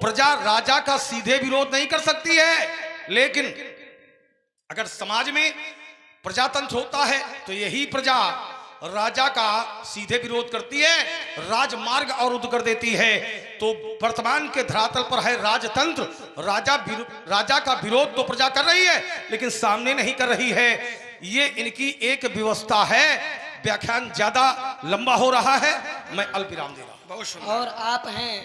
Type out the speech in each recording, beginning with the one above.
प्रजा राजा का सीधे विरोध नहीं कर सकती है, लेकिन अगर समाज में प्रजातंत्र होता है तो यही प्रजा राजा का सीधे विरोध करती है, राजमार्ग अवरुद्ध कर देती है। तो वर्तमान के धरातल पर है राजतंत्र। राजा का विरोध तो प्रजा कर रही है, लेकिन सामने नहीं कर रही है। ये इनकी एक व्यवस्था है। व्याख्यान ज्यादा लंबा हो रहा है, मैं अल्पविराम दे रहा हूं। बहुत सुंदर। और आप हैं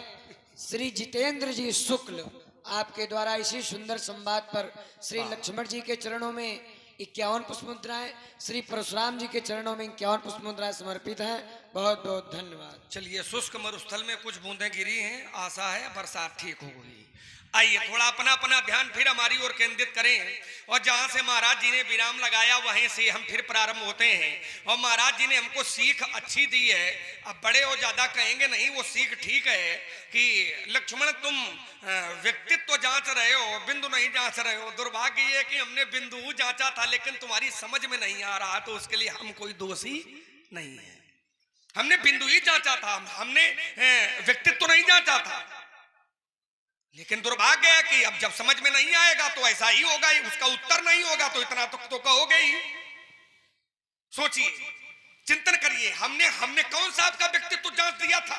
श्री जितेंद्र जी शुक्ल, आपके द्वारा इसी सुंदर संवाद पर श्री लक्ष्मण जी के चरणों में 51 पुष्पमुद्राएं, श्री परशुराम जी के चरणों में 51 पुष्पमुद्राएं समर्पित हैं। बहुत बहुत धन्यवाद। चलिए, शुष्क मरुस्थल में कुछ बूंदें गिरी हैं, आशा है बरसात ठीक हो गई। आइए थोड़ा अपना अपना ध्यान फिर हमारी ओर केंद्रित करें, और जहां से महाराज जी ने विराम लगाया वहीं से हम फिर प्रारंभ होते हैं। और महाराज जी ने हमको सीख अच्छी दी है, अब बड़े और ज्यादा कहेंगे नहीं, वो सीख ठीक है कि लक्ष्मण तुम व्यक्तित्व जांच रहे हो, बिंदु नहीं जांच रहे हो। दुर्भाग्य ये कि हमने बिंदु जांचा था, लेकिन तुम्हारी समझ में नहीं आ रहा, तो उसके लिए हम कोई दोषी नहीं है। हमने बिंदु ही जांचा था, हमने व्यक्तित्व नहीं जांचा था। लेकिन दुर्भाग्य है कि अब जब समझ में नहीं आएगा तो ऐसा ही होगा, उसका उत्तर नहीं होगा तो इतना तो कहोगे ही। सोचिए, चिंतन करिए, हमने कौन सा आपका व्यक्तित्व जांच दिया था?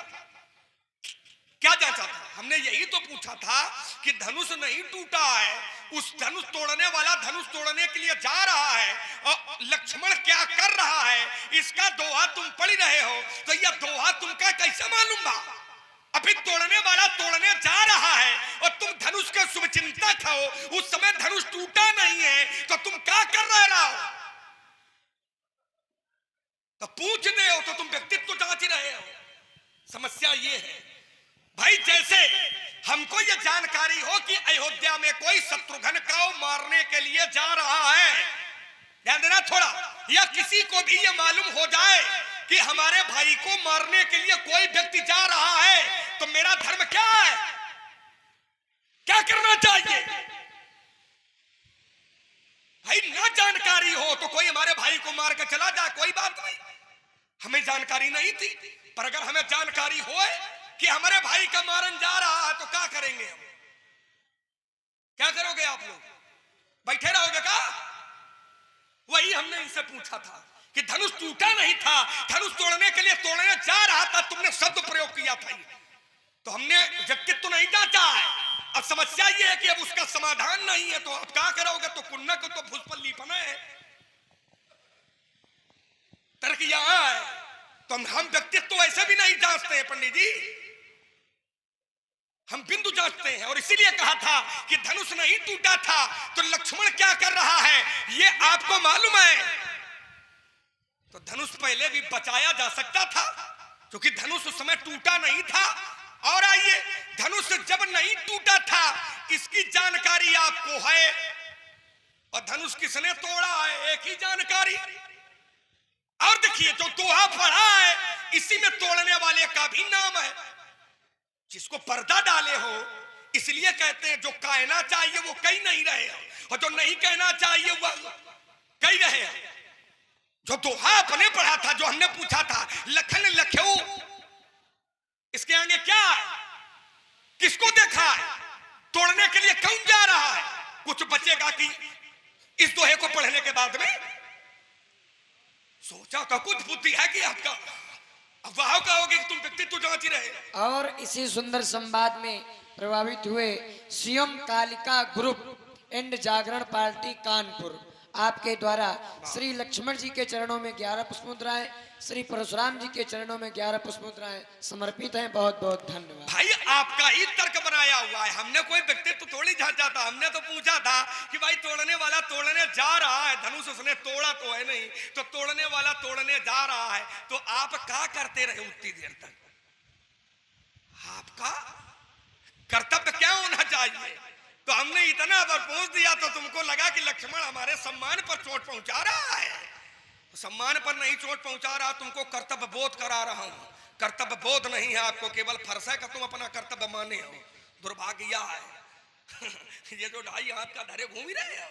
क्या जांचा था? हमने यही तो पूछा था कि धनुष नहीं टूटा है, उस धनुष तोड़ने वाला धनुष तोड़ने के लिए जा रहा है, और लक्ष्मण क्या कर रहा है इसका दोहा तुम पढ़ रहे हो, तो यह दोहा तुमका कैसे मालूम बा? अभी तोड़ने वाला तोड़ने जा रहा है और तुम धनुष के शुभचिंतक हो, उस समय धनुष टूटा नहीं है, तो तुम क्या कर रहे हो? तो पूछ दे हो तो तुम व्यक्तित्व जांच रहे हो। समस्या ये है भाई, जैसे हमको ये जानकारी हो कि अयोध्या में कोई शत्रुघ्न को मारने के लिए जा रहा है, ध्यान देना थोड़ा, या किसी को भी ये मालूम हो जाए कि हमारे भाई को मारने के लिए कोई व्यक्ति जा रहा है, तो मेरा धर्म क्या है? क्या करना चाहिए? भाई ना जानकारी हो तो कोई हमारे भाई को मार के चला जाए, कोई बात नहीं, हमें जानकारी नहीं थी। पर अगर हमें जानकारी हो कि हमारे भाई का मारन जा रहा है तो क्या करेंगे हम? क्या करोगे आप लोग? बैठे रहोगे क्या? वही हमने इनसे पूछा था कि धनुष टूटा नहीं था, धनुष तोड़ने के लिए तोड़ने जा रहा था, तुमने शब्द प्रयोग किया था, तो हमने व्यक्तित्व नहीं जांचा है। अब समस्या ये है कि अब उसका समाधान नहीं है, तो अब क्या करोगे? तो कुन्ना को तो भुज पर लीपना है, तर्क यहां है। तो हम व्यक्तित्व ऐसे भी नहीं जांचते हैं पंडित जी, हम बिंदु जांचते हैं। और इसीलिए कहा था कि धनुष नहीं टूटा था, तो लक्ष्मण क्या कर रहा है ये आपको मालूम है। तो धनुष पहले भी बचाया जा सकता था, क्योंकि धनुष उस समय टूटा नहीं था। और आइए, धनुष जब नहीं टूटा था इसकी जानकारी आपको है, और धनुष किसने तोड़ा है एक ही जानकारी। और देखिए, जो दोहा पढ़ा है इसी में तोड़ने वाले का भी नाम है। जिसको पर्दा डाले हो, इसलिए कहते हैं जो कहना चाहिए वो कह नहीं रहे, और जो नहीं कहना चाहिए वो कह रहे हैं। जो दोहा अपने पढ़ा था, जो हमने पूछा था, लखन लखेऊ, इसके आगे क्या है? किसको देखा है? तोड़ने के लिए कौन जा रहा है? कुछ बचेगा कि इस दोहे को पढ़ने के बाद में? सोचा तो कुछ बुद्धि है कि आपका? अब वहां कहोगे कि तुम व्यक्तित्व जांच रहे। और इसी सुंदर संवाद में प्रभावित हुए CM Kalika group and Jagran party Kanpur, आपके द्वारा श्री लक्ष्मण जी के चरणों में 11 पुष्पमुद्राएं, श्री परशुराम जी के चरणों में 11 पुष्पमुद्राएं समर्पित हैं। बहुत बहुत धन्यवाद। भाई आपका ही तर्क बनाया हुआ है, हमने कोई व्यक्तित्व थोड़ी जांचा था। हमने तो पूछा था कि भाई तोड़ने वाला तोड़ने जा रहा है, धनुष उसने तोड़ा तो है नहीं, तो तोड़ने वाला तोड़ने जा रहा है, तो आप क्या करते रहे उतनी देर तक? आपका कर्तव्य क्या होना चाहिए? तो हमने इतना बार पूछ दिया तो तुमको लगा कि लक्ष्मण हमारे सम्मान पर चोट पहुंचा रहा है। तो सम्मान पर नहीं चोट पहुंचा रहा, तुमको कर्तव्य बोध करा रहा हूं। कर्तव्य बोध नहीं है आपको, केवल फर्ज है कि तुम अपना कर्तव्य माने हो। दुर्भाग्य यह है ये जो 2.5 हाथ का धरे घूम ही रहे हो,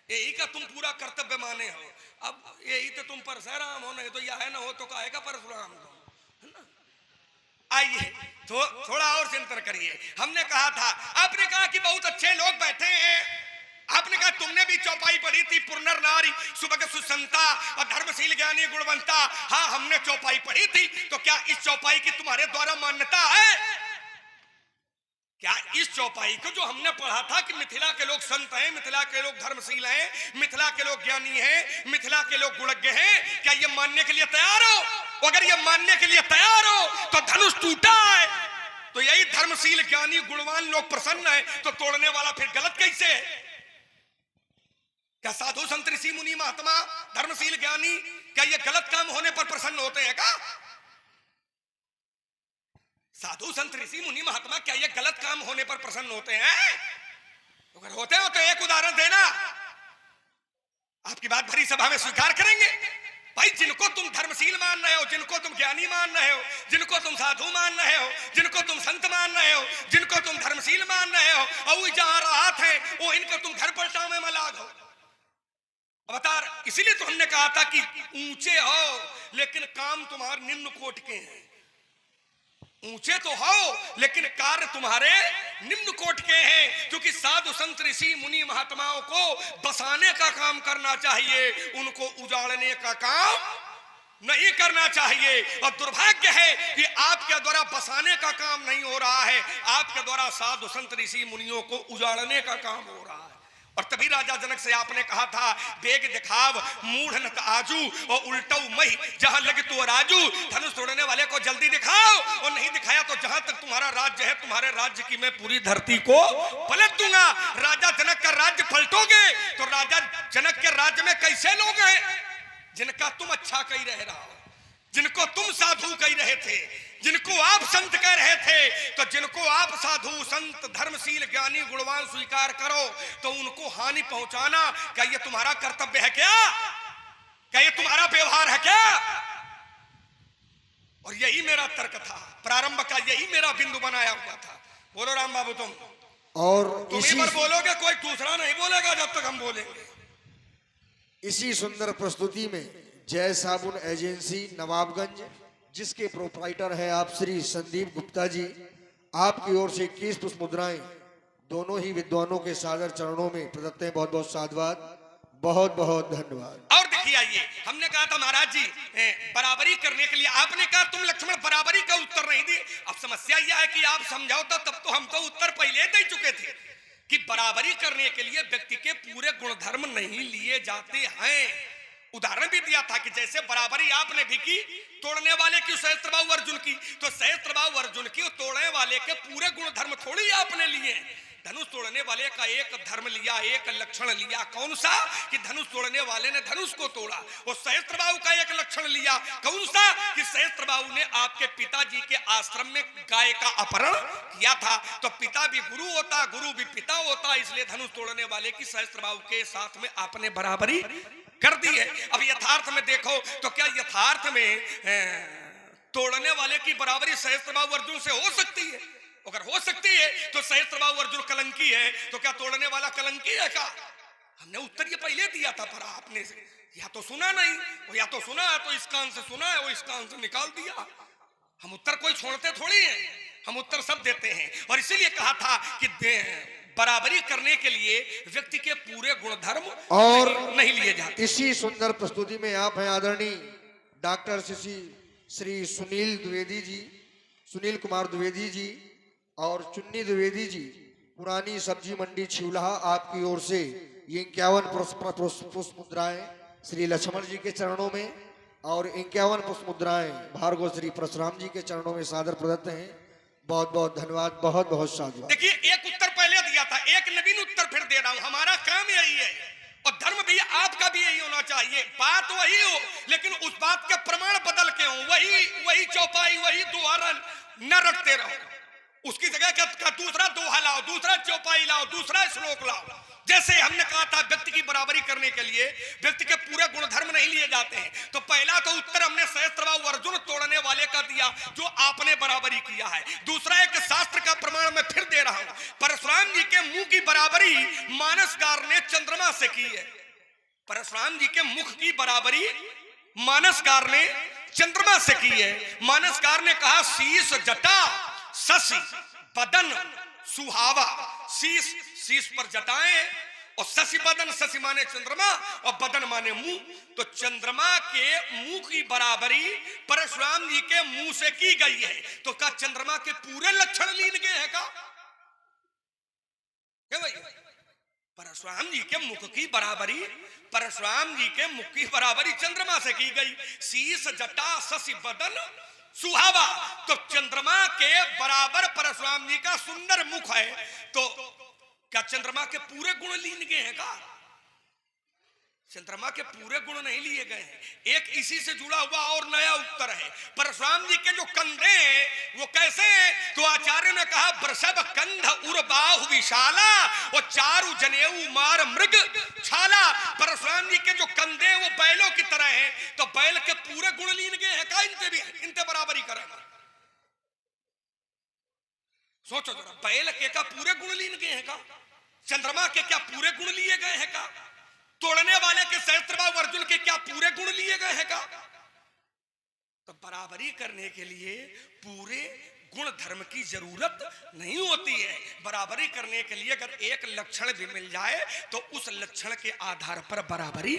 यही का तुम पूरा कर्तव्य माने हो। अब यही तो तुम परशुराम हो, नहीं तो यह है ना हो तो कहेगा परशुराम हो, है ना? आइए तो थोड़ा और चिंतन करिए। हमने कहा था, आपने कहा कि बहुत अच्छे लोग बैठे हैं, आपने कहा तुमने भी चौपाई पढ़ी थी, पुनर नारी सुबह सुसंता और धर्मशील ज्ञानी गुणवंता। हाँ, हमने चौपाई पढ़ी थी, तो क्या इस चौपाई की तुम्हारे द्वारा मान्यता है? क्या इस चौपाई को जो हमने पढ़ा था कि मिथिला के लोग संत हैं, मिथिला के लोग धर्मशील हैं, मिथिला के लोग ज्ञानी हैं, मिथिला के लोग गुणज्ञ हैं, क्या ये मानने के लिए तैयार हो? अगर ये मानने के लिए तैयार हो तो धनुष टूटा है, तो यही धर्मशील ज्ञानी गुणवान लोग प्रसन्न है, तो तोड़ने वाला फिर गलत कैसे है? क्या साधु संत ऋषि मुनि महात्मा धर्मशील ज्ञानी क्या ये गलत काम होने पर प्रसन्न होते हैं क्या? साधु संत ऋषि मुनि महात्मा क्या ये गलत काम होने पर प्रसन्न होते हैं? अगर होते हो तो एक उदाहरण देना, आपकी बात भरी सभा में स्वीकार करेंगे। भाई, जिनको तुम धर्मशील मान रहे हो, जिनको तुम ज्ञानी मान रहे हो, जिनको तुम साधु मान रहे हो, जिनको तुम संत मान रहे हो, जिनको तुम धर्मशील मान रहे हो, और वो जहां राहत है वो इनको तुम घर पलटाओ में मलाग हो। अवतार, इसीलिए तो हमने कहा था कि ऊंचे हो लेकिन काम तुम्हारे निम्न कोटि के हैं। ऊंचे तो हो लेकिन कार्य तुम्हारे निम्न कोट के हैं, क्योंकि साधु संत ऋषि मुनि महात्माओं को बसाने का काम करना चाहिए, उनको उजाड़ने का काम नहीं करना चाहिए। और दुर्भाग्य है कि आपके द्वारा बसाने का काम नहीं हो रहा है, आपके द्वारा साधु संत ऋषि मुनियों को उजाड़ने का काम हो रहा है। और तभी राजा जनक से आपने कहा था, बेग दिखाव मूढ़ नत आजू और उल्टऊ मही जहां लगे तो राजू। धनुष तोड़ने वाले को जल्दी दिखाओ, और नहीं दिखाया तो जहां तक तुम्हारा राज्य है, तुम्हारे राज्य की मैं पूरी धरती को पलट दूंगा। राजा जनक का राज्य पलटोगे तो राजा जनक के राज्य में कैसे लोग हैं जिनका तुम अच्छा कही रह रहा हो, जिनको तुम साधु कही रहे थे, जिनको आप संत कह रहे थे, तो जिनको आप साधु संत धर्मशील ज्ञानी गुणवान स्वीकार करो तो उनको हानि पहुंचाना क्या ये तुम्हारा कर्तव्य है क्या? क्या ये तुम्हारा व्यवहार है क्या? और यही मेरा तर्क था, प्रारंभ का यही मेरा बिंदु बनाया हुआ था। बोलो राम बाबू, तुम ही पर बोलोगे, कोई दूसरा नहीं बोलेगा जब तक हम बोलेंगे। इसी सुंदर प्रस्तुति में जय साबुन एजेंसी नवाबगंज, जिसके प्रोप्राइटर हैं आप श्री संदीप गुप्ता जी, आपकी ओर से 21 पुष्प मुद्राएं दोनों ही विद्वानों के सादर चरणों में प्रदत्त हैं। बहुत बहुत साधुवाद, बहुत बहुत धन्यवाद। और देखिए, आइए, हमने कहा था महाराज जी बराबरी करने के लिए, आपने कहा तुम लक्ष्मण बराबरी का उत्तर नहीं दिए। अब समस्या यह है कि आप समझौता, तब तो हम तो उत्तर पहले दे चुके थे कि बराबरी करने के लिए व्यक्ति के पूरे गुणधर्म नहीं लिए जाते हैं। उदाहरण भी दिया था कि जैसे बराबरी आपने भी की तोड़ने वाले की सहस्त्रबाहु अर्जुन की, तो सहस्त्रबाहु अर्जुन की तोड़ने वाले के पूरे गुणधर्म थोड़ी आपने लिए। धनुष तोड़ने वाले का एक धर्म लिया, एक लक्षण लिया, कौन सा? कि धनुष तोड़ने वाले ने धनुष को तोड़ा। और सहस्त्रबाहु का एक लक्षण लिया, कौन सा? कि सहस्त्रबाहु ने आपके पिताजी के आश्रम में गाय का अपहरण किया था। तो पिता भी गुरु होता, गुरु भी पिता होता, इसलिए धनुष तोड़ने वाले की सहस्त्रबाहु के साथ में आपने बराबरी कर दी है। अब यथार्थ में देखो तो क्या यथार्थ में तोड़ने वाले की बराबरी सहस्त्रबाहु अर्जुन से हो सकती है? अगर हो सकती है तो सहस्त्रबाहु अर्जुन कलंकी है, तो क्या तोड़ने वाला कलंकी है क्या? हमने उत्तर ये पहले दिया था, पर आपने या तो सुना नहीं, या तो सुना है तो इस कान से सुना है, वो इस कान से निकाल दिया। हम उत्तर कोई छोड़ते थोड़ी है, हम उत्तर सब देते हैं। और इसीलिए कहा था कि बराबरी करने के लिए व्यक्ति के पूरे गुणधर्म और नहीं लिए जाते। इसी सुंदर प्रस्तुति में आप हैं आदरणीय डॉक्टर श्री सुनील द्विवेदी जी, सुनील कुमार द्विवेदी जी और चुन्नी द्विवेदी जी, पुरानी सब्जी मंडी छिवलाहा, आपकी ओर से ये 51 पुष्प मुद्राएं श्री लक्ष्मण जी के चरणों में और 51 पुष्प मुद्राएं भार्गव श्री परशुराम जी के चरणों में सादर प्रदत्त हैं। बहुत बहुत धन्यवाद, बहुत बहुत साधुवाद। देखिए, एक उत्तर पहले दिया था, एक नवीन उत्तर फिर दे रहा हूं। हमारा काम यही है और धर्म भी आपका भी यही होना चाहिए। बात वही हो लेकिन उस बात के प्रमाण बदल के हो, वही चौपाई, वही दोहा न रखते रहो। उसकी जगह का दूसरा दोहा लाओ, दूसरा चौपाई लाओ, दूसरा श्लोक लाओ। जैसे हमने कहा था व्यक्ति की बराबरी करने के लिए व्यक्ति के पूरे गुणधर्म नहीं लिए जाते हैं। तो पहला तो उत्तर हमने सहस्त्रबाहु अर्जुन तोड़ने वाले का दिया, जो आपने बराबरी किया है। दूसरा एक शास्त्र का प्रमाण मैं फिर दे रहा हूं, परशुराम जी के मुंह की बराबरी मानसकार ने चंद्रमा से की है। परशुराम जी के मुख की बराबरी मानसकार ने चंद्रमा से की है। मानसकार ने कहा शीश जटा शशि बदन सुहावा, शीश शीश पर जटाएं और शशि बदन, शशि माने चंद्रमा और बदन माने मुंह, तो चंद्रमा के मुंह की बराबरी परशुराम जी के मुंह से की गई है। तो क्या चंद्रमा के पूरे लक्षण लीन गए हैं का? क्या भाई? परशुराम जी के मुख की बराबरी, परशुराम जी के मुख की बराबरी चंद्रमा से की गई। शीश जटा शशि बदन सुहावा, तो चंद्रमा के बराबर परशुराम जी का सुंदर मुख है। तो क्या चंद्रमा के पूरे गुण लीन गए हैं का? चंद्रमा के पूरे गुण नहीं लिए गए हैं। एक इसी से जुड़ा हुआ और नया उत्तर है। परशुराम जी के जो कंधे हैं वो कैसे हैं? तो आचार्य ने कहा वृषभ कंध उर्बाहु विशाला और चारु जनेऊ मार मृग छाला। परशुराम जी के जो कंधे हैं वो बैलों की तरह हैं। तो बैल के पूरे गुण लीन गए हैं का? इनसे भी इनसे बराबरी करेगा। सोचो जरा, बैल के का पूरे गुण लीन गए हैं का? चंद्रमा के क्या पूरे गुण लिए गए हैं का? तोड़ने वाले के सहस्त्रबाहु अर्जुन के क्या पूरे गुण लिए गए हैं का? तो बराबरी करने के लिए पूरे गुण धर्म की जरूरत नहीं होती है। बराबरी करने के लिए अगर एक लक्षण भी मिल जाए तो उस लक्षण के आधार पर बराबरी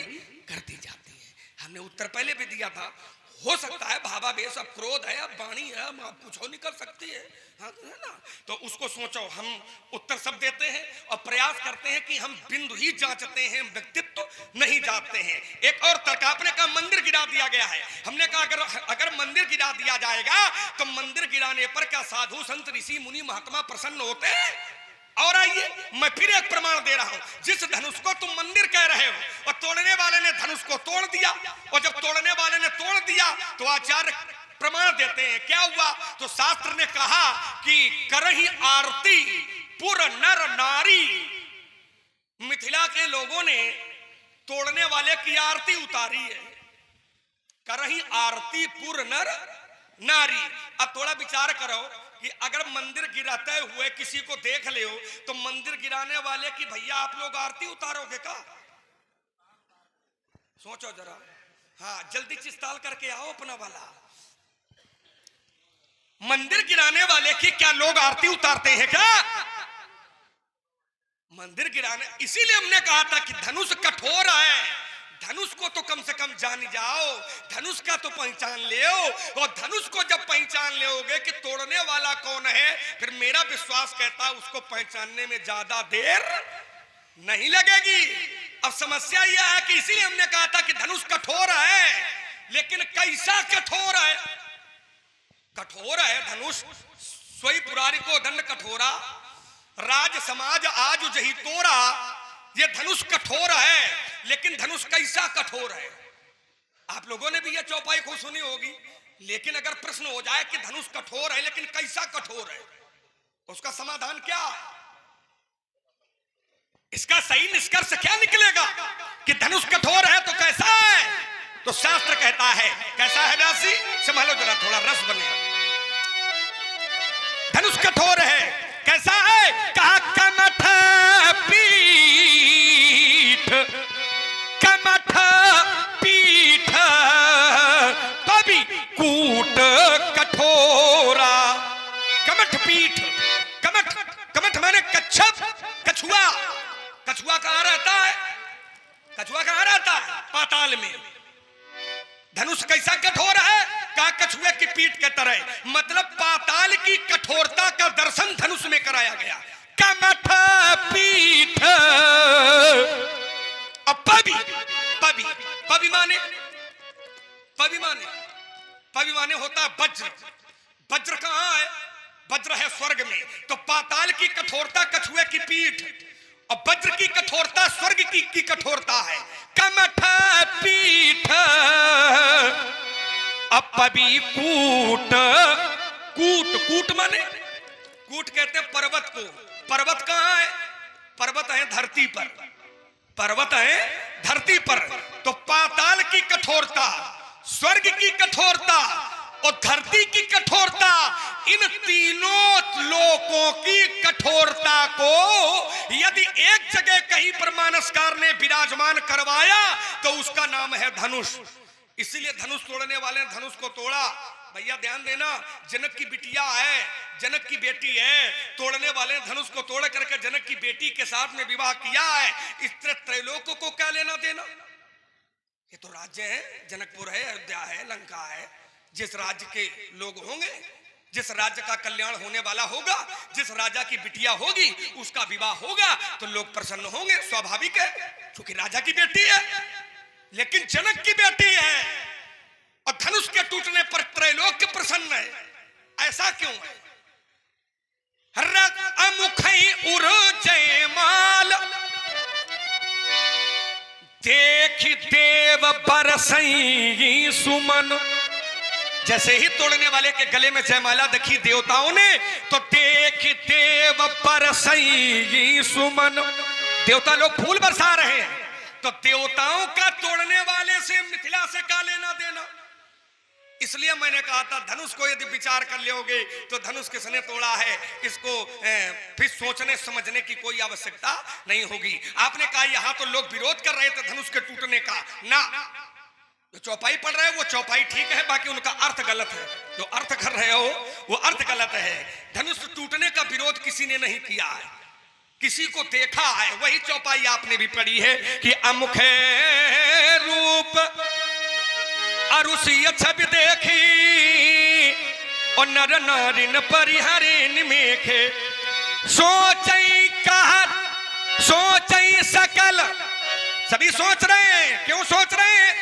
कर दी जाती है। हमने उत्तर पहले भी दिया था। हो सकता है भावावेश, अब क्रोध है, अब वाणी है, अब कुछ हो निकल सकती है, हाँ है ना? तो उसको सोचो, हम उत्तर सब देते हैं और प्रयास करते हैं कि हम बिंदु ही जांचते हैं, व्यक्तित्व नहीं जांचते हैं। एक और तर्क आपने कहा मंदिर गिरा दिया गया है। हमने कहा अगर मंदिर गिरा दिया जाएगा तो मंदिर गिराने पर क्या साधु संत ऋषि मुनि महात्मा प्रसन्न होते हैं? और आइए मैं फिर एक प्रमाण दे रहा हूं। जिस धनुष को तुम मंदिर कह रहे हो और तोड़ने वाले ने धनुष को तोड़ दिया, और जब तोड़ने वाले ने तोड़ दिया तो आचार्य प्रमाण देते हैं क्या हुआ? तो शास्त्र ने कहा कि करही आरती पुर नर नारी। मिथिला के लोगों ने तोड़ने वाले की आरती उतारी है। करही आरती पुर नर नारी। अब थोड़ा विचार करो कि अगर मंदिर गिराते हुए किसी को देख ले हो तो मंदिर गिराने वाले की भैया आप लोग आरती उतारोगे का? सोचो जरा। हाँ, जल्दी चिस्ताल करके आओ अपना वाला। मंदिर गिराने वाले की क्या लोग आरती उतारते हैं क्या? मंदिर गिराने, इसीलिए हमने कहा था कि धनुष कठोर है। धनुष को तो कम से कम जान जाओ, धनुष का तो पहचान ले। और धनुष को जब पहचान लोगे कि तोड़ने वाला कौन है, फिर मेरा विश्वास कहता है उसको पहचानने में ज्यादा देर नहीं लगेगी। अब समस्या यह है कि इसीलिए हमने कहा था कि धनुष कठोर है, लेकिन कैसा कठोर है? कठोर है धनुष। सोई पुरारी को दंड कठोरा, राज समाज आज जही तोरा। ये धनुष कठोर है, लेकिन धनुष कैसा कठोर है? आप लोगों ने भी ये चौपाई को सुनी होगी। लेकिन अगर प्रश्न हो जाए कि धनुष कठोर है लेकिन कैसा कठोर है, उसका समाधान क्या है? इसका सही निष्कर्ष क्या निकलेगा कि धनुष कठोर है तो कैसा है? तो शास्त्र कहता है कैसा है व्यासी? संभालो जरा, थोड़ा रस बने। धनुष कठोर है, कैसा है? कहा कमठ पीठ, कमठ पीठ कवि कूट कठोरा। कमठ पीठ, कमठ, कमठ माने कच्छप, कछुआ। कछुआ कहां रहता है? कछुआ कहां रहता है? पाताल में। धनुष कैसा कठोर है? का कछुए की पीठ के तरह। मतलब पाताल की कठोरता का दर्शन धनुष में कराया गया। कमठ पीठ। अब पवि, पवि, पवि माने, पवि माने, पवि माने होता है वज्र। वज्र कहां है? वज्र है स्वर्ग में। तो पाताल की कठोरता कछुए की पीठ और वज्र की कठोरता स्वर्ग की कठोरता है। कमठ पीठ अपवि कूट। कूट, कूट माने, कूट कहते हैं पर्वत को। पर्वत कहां है? पर्वत है धरती पर। पर्वत है धरती पर। तो पाताल की कठोरता, स्वर्ग की कठोरता और धरती की कठोरता, इन तीनों लोकों की कठोरता को यदि एक जगह कहीं पर मानसकार ने विराजमान करवाया तो उसका नाम है धनुष। इसीलिए धनुष तोड़ने वाले ने धनुष को तोड़ा। भैया ध्यान देना, जनक की बिटिया है, जनक की बेटी है, तोड़ने वाले ने धनुष को तोड़ करके जनक की बेटी के साथ में विवाह किया है। इस तरह त्रैलोक को क्या लेना देना? ये तो राज्य है, जनकपुर है, अयोध्या है, लंका है। जिस राज्य के लोग होंगे, जिस राज्य का कल्याण होने वाला होगा, जिस राजा की बिटिया होगी, उसका विवाह होगा तो लोग प्रसन्न होंगे, स्वाभाविक है, क्योंकि राजा की बेटी है। लेकिन जनक की बेटी है और धनुष के टूटने पर त्रैलोक्य प्रसन्न है, ऐसा क्यों है? अमुखई उर जयमाल देख देव बरसई सुमन। जैसे ही तोड़ने वाले के गले में जयमाला देखी देवताओं ने, तो देख देव बरसई सुमन, देवता लोग फूल बरसा रहे हैं। तो देवताओं का तोड़ने वाले से मिथिला से क्या लेना देना? इसलिए मैंने कहा था धनुष को यदि विचार कर लोगे तो धनुष किसने तोड़ा है, इसको फिर सोचने समझने की कोई आवश्यकता नहीं होगी। आपने कहा यहां तो लोग विरोध कर रहे थे धनुष के टूटने का, ना, जो चौपाई पढ़ रहे हो वो चौपाई ठीक है, बाकी उनका अर्थ गलत है। जो अर्थ कर रहे हो वो अर्थ गलत है। धनुष टूटने का विरोध किसी ने नहीं किया है, किसी को देखा है। वही चौपाई आपने भी पढ़ी है कि अमुखे रूप अरुषि छवि देखी और नर नारिन परिहरिन मेखे सोचई कहत सोचई सकल। सभी सोच रहे हैं, क्यों सोच रहे हैं?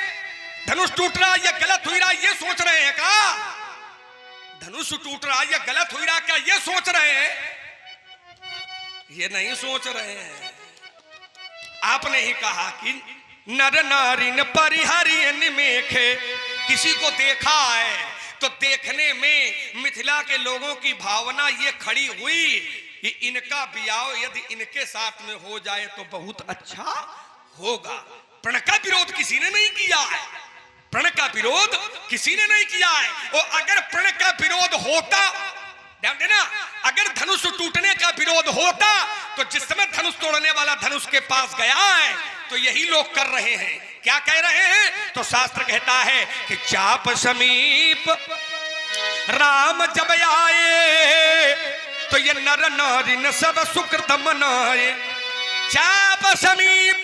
धनुष टूट रहा ये गलत हुई रहा, ये सोच रहे हैं क्या? धनुष टूट रहा ये गलत हुई रहा क्या, ये सोच रहे हैं? ये नहीं सोच रहे हैं। आपने ही कहा कि नर नारिन परिहरिन मेखे, किसी को देखा है तो देखने में मिथिला के लोगों की भावना ये खड़ी हुई कि इनका ब्याह यदि इनके साथ में हो जाए तो बहुत अच्छा होगा। प्रण का विरोध किसी ने नहीं किया है, प्रण का विरोध किसी ने नहीं किया है। और अगर प्रण का विरोध होता, ध्यान देना, अगर धनुष टूटने का विरोध होता तो जिस समय धनुष तोड़ने वाला धनुष के पास गया है तो यही लोग कर रहे हैं। क्या कह रहे हैं? तो शास्त्र कहता है कि चाप समीप राम जब आए तो ये नर नारिन सब सुकृत मनाए। चाप समीप,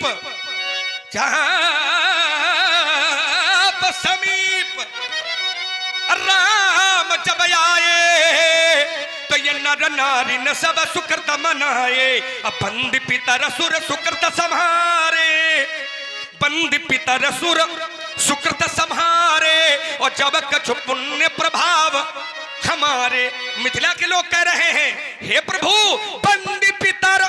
चाप समीप राम जब आए तो ये नर नारिन सब सुकृत मनाए। बंद पितर सुर सुकृत संहारे, बंद पितर सुर सुकृत संहारे। और जब कछु पुण्य प्रभाव हमारे, मिथिला के लोग कह रहे हैं हे प्रभु बंद पितर,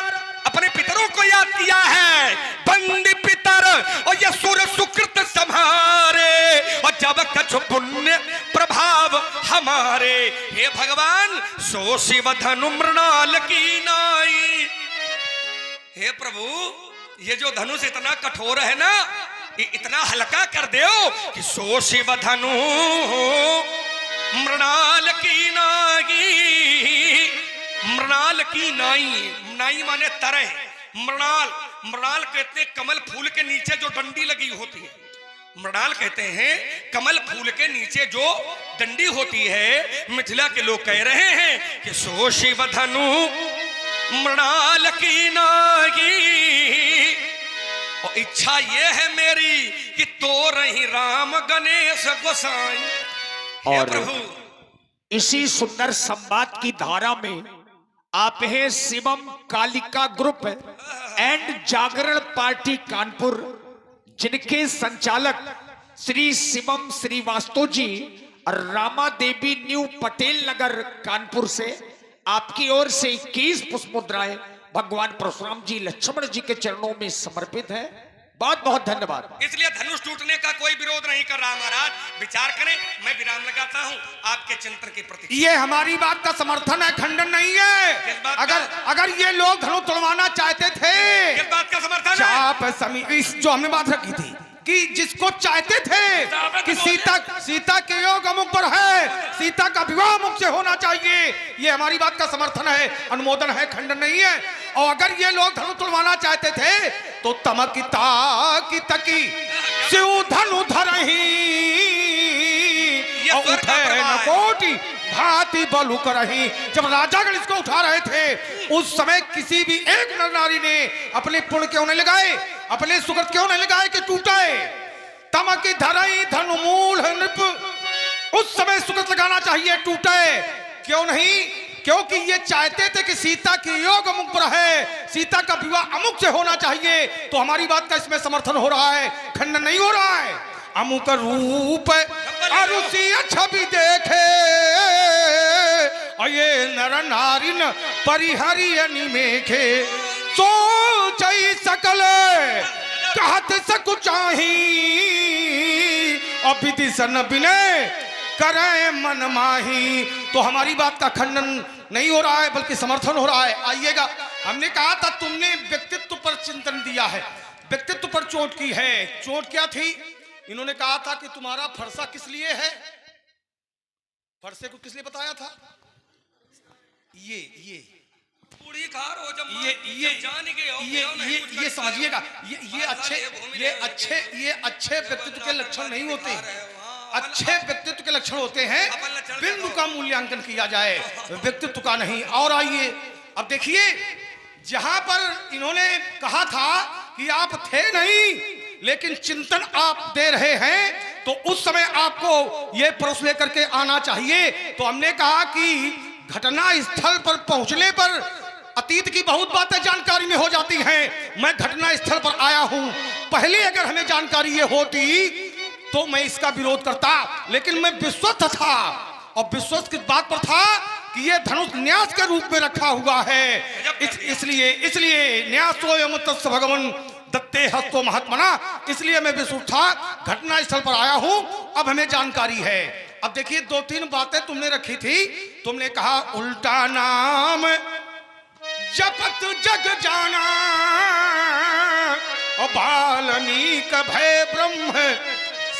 अपने पितरों को याद किया है, बंद पितर और ये सुर सुकृत संहारे। और जब कछु पुण्य प्रभाव हमारे, हे भगवान सो शिव धनु मृणाल की नाई। हे प्रभु ये जो धनुष इतना कठोर है ना, इतना हल्का कर दो कि सो शिव धनु मृणाल की नाई। मृणाल की नाई, नाई माने तरह, मृणाल, मृणाल कहते हैं कमल फूल के नीचे जो डंडी लगी होती है, मृणाल कहते हैं कमल फूल के नीचे जो डंडी होती है। मिथिला के लोग कह रहे हैं कि सो शिव धनु मृणाल की नागी। और इच्छा ये है मेरी कि तो रही राम गणेश गोसाई। और प्रभु इसी सुंदर संवाद की धारा में आप हैं Shivam Kalika group and Jagran party Kanpur, जिनके संचालक श्री शिवम श्रीवास्तव जी और रामा देवी न्यू पटेल नगर कानपुर से आपकी ओर से 21 पुष्प मुद्राएं भगवान परशुराम जी लक्ष्मण जी के चरणों में समर्पित है। बहुत बहुत धन्यवाद। इसलिए धनुष टूटने का कोई विरोध नहीं कर रहा महाराज, विचार करें। मैं विराम लगाता हूं आपके चिंतन के प्रति। ये हमारी बात का समर्थन है, खंडन नहीं है। अगर ये लोग धनुष तोड़वाना चाहते थे, किस बात का समर्थन है? चाप समीप, जो हमने बात रखी थी कि जिसको चाहते थे कि सीता के योग अमुक पर है, सीता का विवाह मुख से होना चाहिए, ये हमारी बात का समर्थन है, अनुमोदन है, खंडन नहीं है। और अगर ये लोग धनु तुड़वाना चाहते थे तो तमकिता की तकी शिव धनु धरही ये और स्वर्ग का उठे प्रवाह न है। कोटि भांति बलु करही। जब राजागण इसको उठा रहे थे उस समय किसी भी एक नर नारी ने अपने पुण्य क्यों नहीं लगाए, अपने सुकृत क्यों नहीं लगाए कि टूटाए। तमक धरई धनुमूल नृप, उस समय सुकृत लगाना चाहिए, टूटे क्यों नहीं? क्योंकि ये चाहते थे कि सीता की योग अमुक पर है, सीता का विवाह अमुक से होना चाहिए। तो हमारी बात का इसमें समर्थन हो रहा है, खंडन नहीं हो रहा है। अमुक रूप अरुषि छवि देखे और ये नर नारिन परिहरि निमेखे। सोच सकल कहत सकु चाही और विधि सन बिने करे मन माही। तो हमारी बात का खंडन नहीं हो रहा है बल्कि समर्थन हो रहा है। आइएगा, हमने कहा था तुमने व्यक्तित्व पर चिंतन दिया है, व्यक्तित्व पर चोट की है। चोट क्या थी? इन्होंने कहा था कि तुम्हारा फरसा किस लिए है, फरसे को किस लिए बताया था? ये पूरी खार हो जब ये जान के हो, ये समझिएगा, ये अच्छे व्यक्तित्व के लक्षण नहीं होते, अच्छे व्यक्तित्व के लक्षण होते हैं बिंदु का मूल्यांकन किया जाए, व्यक्तित्व का नहीं। और आइए अब देखिए, जहां पर इन्होंने कहा था कि आप थे नहीं लेकिन चिंतन आप दे रहे हैं, तो उस समय आपको यह प्रश्न लेकर के आना चाहिए। तो हमने कहा कि घटना स्थल पर पहुंचने पर अतीत की बहुत बातें जानकारी में हो जाती हैं। मैं घटना स्थल पर आया हूं, पहले अगर हमें जानकारी ये होती तो मैं इसका विरोध करता, लेकिन मैं विश्वस्त था। और विश्वस्त किस बात पर था कि ये धनुष न्यास के रूप में रखा हुआ है, इसलिए न्यासो यम तस् भगवन दत्ते हस्तो महात्मना, इसलिए मैं विश्वस्त था, घटना स्थल पर आया हूं, अब हमें जानकारी है। अब देखिए, दो तीन बातें तुमने रखी थी। तुमने कहा उल्टा नाम जपत जग जाना और बाल्मीकि भय ब्रह्म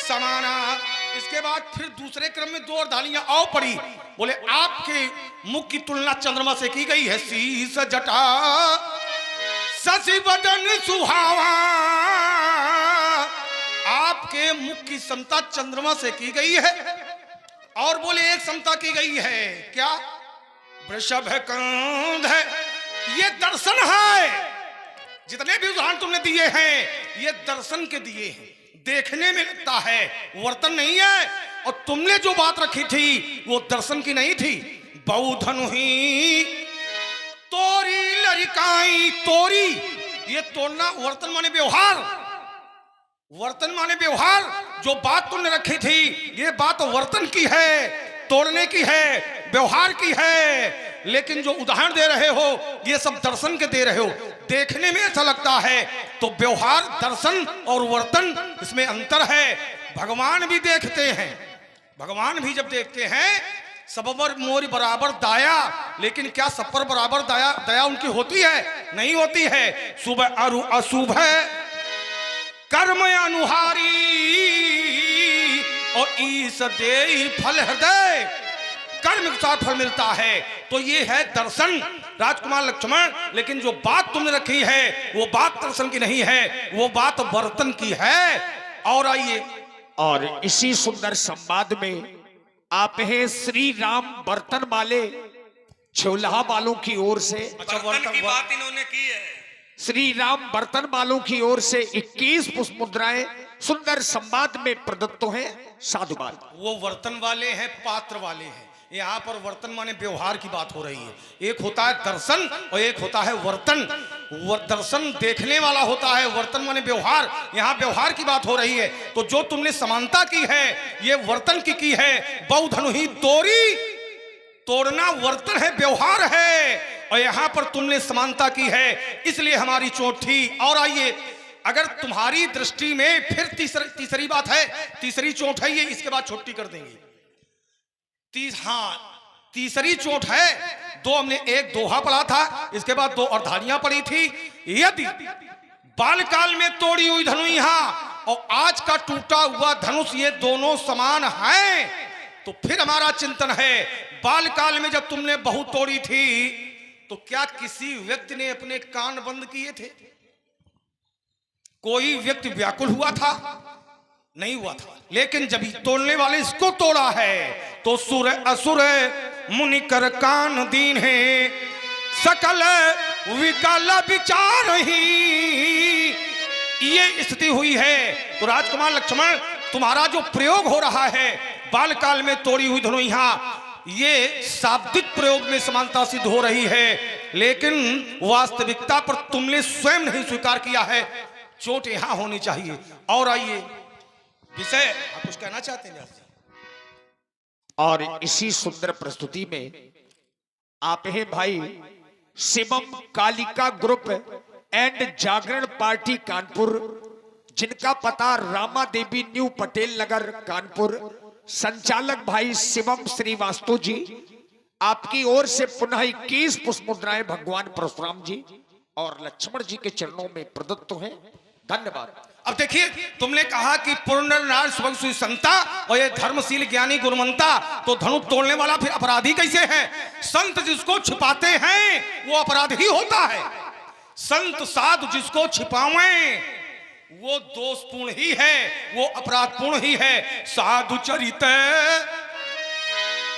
समाना। इसके बाद फिर दूसरे क्रम में दो अर्धालियां आओ पड़ी। बोले आपके मुख की तुलना चंद्रमा से की गई है, शीस जटा शशि बदन सुहावा। आपके मुख की समता चंद्रमा से की गई है। और बोले एक समता की गई है, क्या? वृषभ कंध है, ये दर्शन है। जितने भी उदाहरण तुमने दिए हैं ये दर्शन के दिए हैं, देखने में लगता है, वर्तन नहीं है। और तुमने जो बात रखी थी वो दर्शन की नहीं थी। बहुधनु ही तोरी लड़काई, तोरी ये तोड़ना, वर्तन माने व्यवहार, वर्तन माने व्यवहार। जो बात तुमने रखी थी ये बात वर्तन की है, तोड़ने की है, व्यवहार की है। लेकिन जो उदाहरण दे रहे हो ये सब दर्शन के दे रहे हो, देखने में ऐसा लगता है। तो व्यवहार, दर्शन और वर्तन, इसमें अंतर है। भगवान भी देखते हैं, भगवान भी जब देखते हैं सब पर मोर बराबर दाया, लेकिन क्या सब पर बराबर दया उनकी होती है? नहीं होती है। शुभ अरु अशुभ कर्म अनुहारी और ईश देहि फल हृदय, कर्म के साथ फल मिलता है। तो ये है दर्शन राजकुमार लक्ष्मण। लेकिन जो बात तुमने रखी है वो बात दर्शन की नहीं है, वो बात वर्तन की है। और आइए, और इसी सुंदर संवाद में आप हैं श्री राम बर्तन वाले छोलहा वालों की ओर से। अच्छा, बर्तन की बात इन्होंने की है। श्री राम बर्तन वालों की ओर से 21 पुष्प मुद्राएं सुंदर संवाद में प्रदत्त हैं। साधुवाद। वो वर्तन वाले हैं, पात्र वाले हैं। यहाँ पर वर्तन माने व्यवहार की बात हो रही है। एक होता है दर्शन और एक होता है वर्तन। दर्शन देखने वाला होता है, वर्तन माने व्यवहार। यहाँ व्यवहार की बात हो रही है। तो जो तुमने समानता की है ये वर्तन की है। बहुधनु ही तोरी, तोड़ना वर्तन है, व्यवहार है। और यहाँ पर तुमने समानता की है, इसलिए हमारी चोट थी। और आइए, अगर तुम्हारी दृष्टि में फिर तीसरी बात है, तीसरी चोट है ये, इसके बाद छुट्टी कर देंगे। तीसरी चोट है। दो हमने एक दोहा पढ़ा था, इसके बाद दो अर्धालियां पड़ी थी। यदि बालकाल में तोड़ी हुई धनु यहाँ और आज का टूटा हुआ धनुष ये दोनों समान हैं, तो फिर हमारा चिंतन है बालकाल में जब तुमने बहुत तोड़ी थी तो क्या किसी व्यक्ति ने अपने कान बंद किए थे? कोई व्यक्ति व्याकुल हुआ था? नहीं हुआ था, लेकिन जब तोड़ने वाले इसको तोड़ा है तो सुर असुर मुनि कर कान दीन है, सकल विकल विचार ही ये स्थिति हुई है। तो राजकुमार लक्ष्मण, तुम्हारा जो प्रयोग हो रहा है बालकाल में तोड़ी हुई धनु, यहां ये शाब्दिक प्रयोग में समानता सिद्ध हो रही है, लेकिन वास्तविकता पर तुमने स्वयं नहीं स्वीकार किया है। चोट यहां होनी चाहिए। और आइए विषय, आप कुछ कहना चाहते हैं? और इसी सुंदर प्रस्तुति में आप हैं भाई Shivam Kalika group and Jagran party Kanpur, जिनका पता रामा देवी न्यू पटेल नगर कानपुर, संचालक भाई शिवम श्रीवास्तव जी, आपकी ओर से पुनः 21 पुष्प मुद्राएं भगवान परशुराम जी और लक्ष्मण जी के चरणों में प्रदत्त हैं। धन्यवाद। अब देखिए, तुमने कहा कि पूर्ण नार सुभग सुई संता और ये धर्मशील ज्ञानी गुणवंता, तो धनु तोड़ने वाला फिर अपराधी कैसे है? संत जिसको छिपाते हैं वो अपराधी होता है। संत साधु जिसको छिपावें वो दोषपूर्ण ही है, वो अपराधपूर्ण ही है। साधु चरित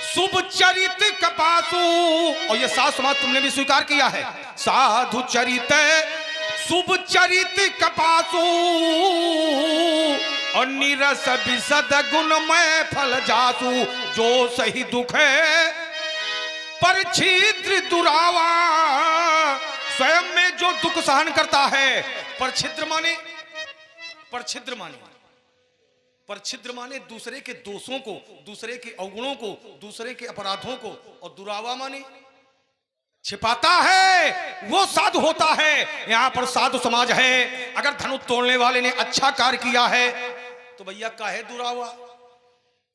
शुभ चरित कपासु, और ये साथ समाज तुमने भी स्वीकार किया है। साधु चरित शुभ चरित कपासु और निरस विशद गुणमय फल जासु, जो सही दुख है पर छिद्र दुरावा, स्वयं में जो दुख सहन करता है। पर छिद्र माने, पर छिद्र माने, पर छिद्र माने दूसरे के दोषों को, दूसरे के अवगुणों को, दूसरे के अपराधों को, और दुरावा माने छिपाता है, वो साधु होता है। यहां पर साधु समाज है। अगर धनु तोड़ने वाले ने अच्छा कार्य किया है तो भैया काहे दुरावा,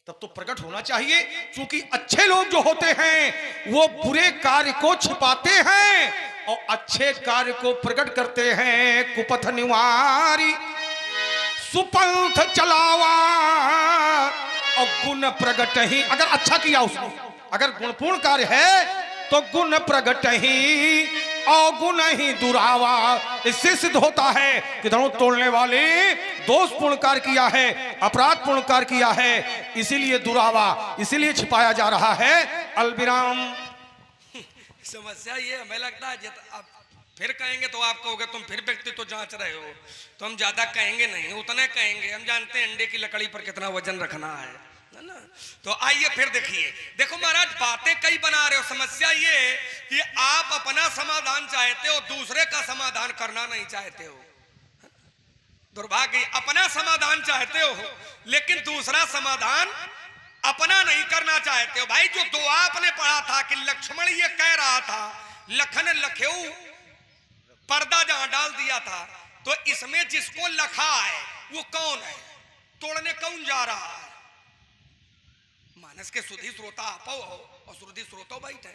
तब तो प्रकट होना चाहिए। क्योंकि अच्छे लोग जो होते हैं वो बुरे कार्य को छिपाते हैं और अच्छे कार्य को प्रकट करते हैं। कुपथ निवारी सुपंथ चलावा और गुण प्रगट ही, अगर अच्छा किया उसने, अगर गुणपूर्ण कार्य है तो गुण प्रगट ही और गुण ही दुरावा। इससे सिद्ध होता है कि धनु तोड़ने वाले दोषपूर्ण कार्य किया है, अपराधपूर्ण कार्य किया है, इसीलिए दुरावा, इसीलिए छिपाया जा रहा है। अलविराम। समस्या ये हमें लगता है, अब फिर कहेंगे तो आप कहोगे तुम फिर व्यक्ति तो जांच रहे हो, तो हम ज्यादा कहेंगे नहीं, उतने कहेंगे। हम जानते हैं अंडे की लकड़ी पर कितना वजन रखना है ना। तो आइए फिर देखिए, देखो महाराज बातें कई बना रहे हो। समस्या ये कि आप अपना समाधान चाहते हो, दूसरे का समाधान करना नहीं चाहते हो। दुर्भाग्य, अपना समाधान चाहते हो लेकिन दूसरा समाधान अपना नहीं करना चाहते हो। भाई जो दुआ आपने पढ़ा था कि लक्ष्मण ये कह रहा था लखन लखेऊ, पर्दा जहां डाल दिया था, तो इसमें जिसको लखा है वो कौन है? तोड़ने कौन जा रहा है? मानस के सुधी श्रोता आप हो और सुधी श्रोता बैठे।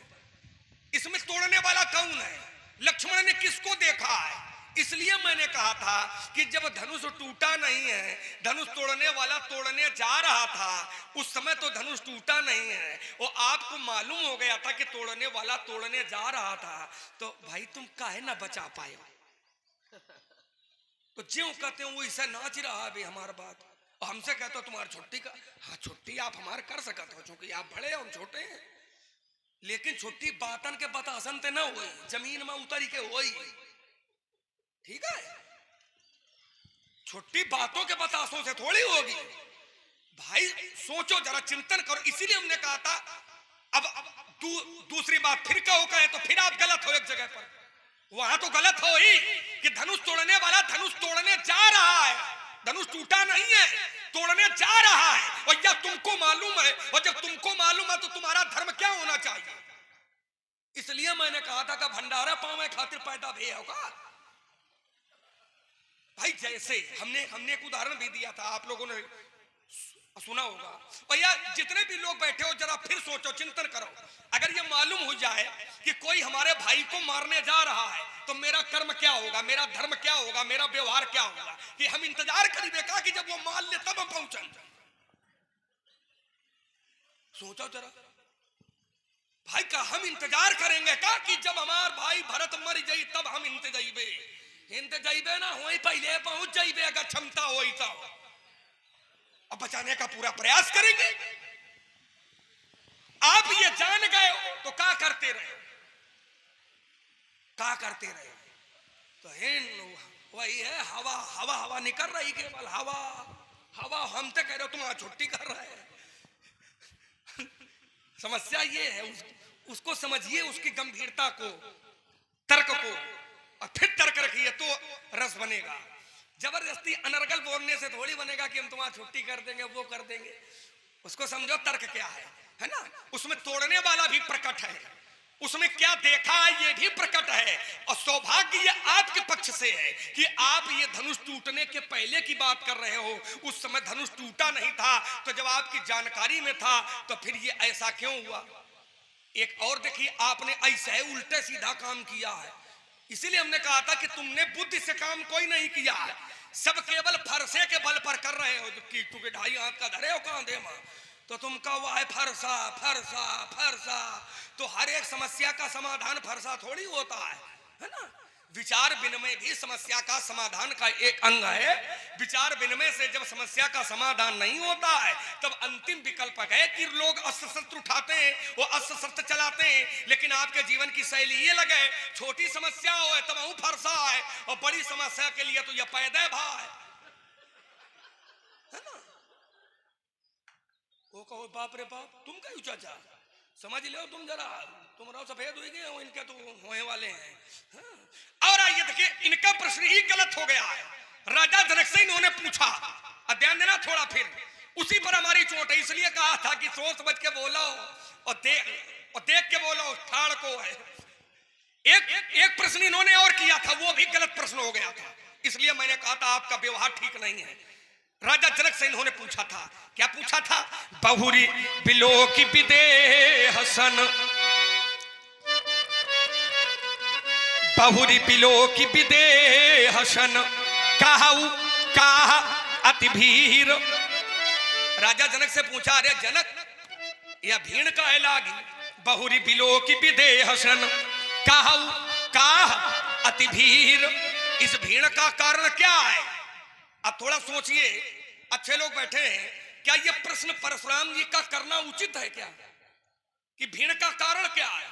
इसमें तोड़ने वाला कौन है? लक्ष्मण ने किसको देखा है? इसलिए मैंने कहा था कि जब धनुष टूटा नहीं है, धनुष तोड़ने वाला तोड़ने जा रहा था, उस समय तो धनुष टूटा नहीं है और आपको मालूम हो गया था कि तोड़ने वाला तोड़ने जा रहा था, तो भाई तुम काहे ना बचा पाए? तो ज्यों कहते हो वो ऐसा नाच रहा है हमारा बात, और हमसे कहते हो तुम्हारी छुट्टी का। हाँ, छुट्टी आप हमारे कर सकते हो क्योंकि आप बड़े हम छोटे हैं, लेकिन छुट्टी बातन के बतासन ते ना हुई, जमीन में उतरी के हुई। ठीक है, छुट्टी बातों के बतासों से थोड़ी होगी। भाई सोचो जरा, चिंतन करो। इसीलिए हमने कहा था। अब दूसरी बात फिर कहो कहे तो फिर आप गलत हो एक जगह पर। वहां तो गलत हो ही कि धनुष तोड़ने वाला धनुष तोड़ने जा रहा है, धनुष टूटा नहीं है, तोड़ने जा रहा है। और जब तुमको मालूम है, और जब तुमको मालूम है तो तुम्हारा धर्म क्या होना चाहिए? इसलिए मैंने कहा था कि भंडारा पावे खातिर पैदा भी होगा। भाई जैसे हमने एक उदाहरण भी दिया था, आप लोगों ने सुना होगा। भैया जितने भी लोग बैठे हो जरा फिर सोचो, चिंतन करो। अगर ये मालूम हो जाए कि कोई हमारे भाई को मारने जा रहा है तो मेरा कर्म क्या होगा, मेरा धर्म क्या होगा, मेरा व्यवहार क्या होगा? कि हम इंतजार करेंगे का कि जब वो मार ले तब हम पहुंचे? सोचो जरा भाई, का हम इंतजार करेंगे का कि जब हमार भाई भरत मर जाई तब हम इंतजाइबे ना हो, पहले पहुंच जाइबे अगर क्षमता हो तो। और बचाने का पूरा प्रयास करेंगे। आप ये जान गए हो तो क्या करते रहे, क्या करते रहे? तो वही है, हवा हवा हवा निकल रही, केवल हवा हवा। हम तो कह रहे हो तुम आज छुट्टी कर रहे हैं। समस्या ये है, उसको समझिए, उसकी गंभीरता को, तर्क को, और फिर तर्क रखिए तो रस बनेगा। जबरदस्ती अनर्गल बोलने से थोड़ी बनेगा कि हम तुम्हारी छुट्टी कर देंगे, वो कर देंगे। उसको समझो तर्क क्या है ना? उसमें तोड़ने वाला भी प्रकट है, उसमें क्या देखा ये भी प्रकट है। और सौभाग्य ये आपके पक्ष से है कि आप ये धनुष टूटने के पहले की बात कर रहे हो। उस समय धनुष टूटा नहीं था, तो जब आपकी जानकारी में था तो फिर ये ऐसा क्यों हुआ? एक और देखिए, आपने ऐसा उल्टे सीधा काम किया है। इसीलिए हमने कहा था कि तुमने बुद्धि से काम कोई नहीं किया है, सब केवल फरसे के बल पर कर रहे हो। कि तू के ढाई हाथ का धरे हो कांधे में, तो तुम कहो है फरसा फरसा फरसा। तो हर एक समस्या का समाधान फरसा थोड़ी होता है ना? विचार विनिमय भी समस्या का समाधान का एक अंग है। विचार विनिमय से जब समस्या का समाधान नहीं होता है, तब अंतिम विकल्प है कि लोग अस्त्र शस्त्र उठाते हैं, वो अस्त्र शस्त्र चलाते हैं। लेकिन आपके जीवन की शैली ये लगे, छोटी समस्या हो तब वो फरसा है, और बड़ी समस्या के लिए तो यह पैदा भाई है ना? वो कहो बाप रे बाप, तुम कहो चाचा, समझ लो तुम जरा, तुम्हारा सफेद हो गए हो, इनके तो होने वाले हैं। हाँ? और आइए देखिए, इनका प्रश्न ही गलत हो गया है। राजा जनक से इन्होंने पूछा, ध्यान देना थोड़ा, फिर उसी पर हमारी चोट है। इसलिए कहा था कि सोच समझ के बोलो और देख के बोलो, ठाड़ को है। एक प्रश्न इन्होंने और किया था, वो भी गलत प्रश्न हो गया था। इसलिए मैंने कहा था आपका व्यवहार ठीक नहीं है। राजा जनक से इन्होंने पूछा था, क्या पूछा था? बहुरी बिलो की विदेह सन, बहुरी बिलो की विदेह सन, कहू कहा अति भीर। राजा जनक से पूछा, अरे जनक यह भीड़ का है लागी? बहुरी बिलो की विदेह सन, कहू कहा अति भीर। इस भीड़ का कारण क्या है? अब थोड़ा सोचिए, अच्छे लोग बैठे हैं, क्या यह प्रश्न परशुराम जी का करना उचित है क्या? कि भीड़ का कारण क्या है?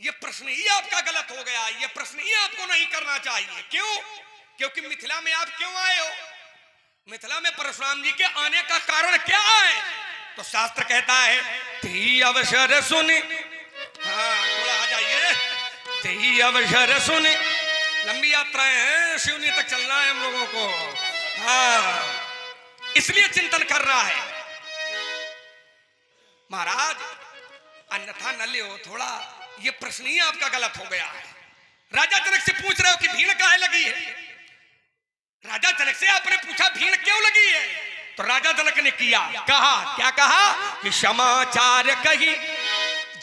यह प्रश्न ही आपका गलत हो गया, यह प्रश्न ही आपको नहीं करना चाहिए। क्यों? क्योंकि मिथिला में आप क्यों आए हो? मिथिला में परशुराम जी के आने का कारण क्या है? तो शास्त्र कहता है, ती अवसर सुनी, हाँ थोड़ा आ जाइए, ती अवसर सुनी, लंबी यात्रा है, शिवनी तक चलना है हम लोगों को। हाँ, इसलिए चिंतन कर रहा है महाराज, अन्यथा न ले हो थोड़ा। ये प्रश्न ही आपका गलत हो गया है। राजा जनक से पूछ रहे हो कि भीड़ काहे लगी है? राजा जनक से आपने पूछा भीड़ क्यों लगी है? तो राजा जनक ने कहा क्या कहा? कि समाचार कही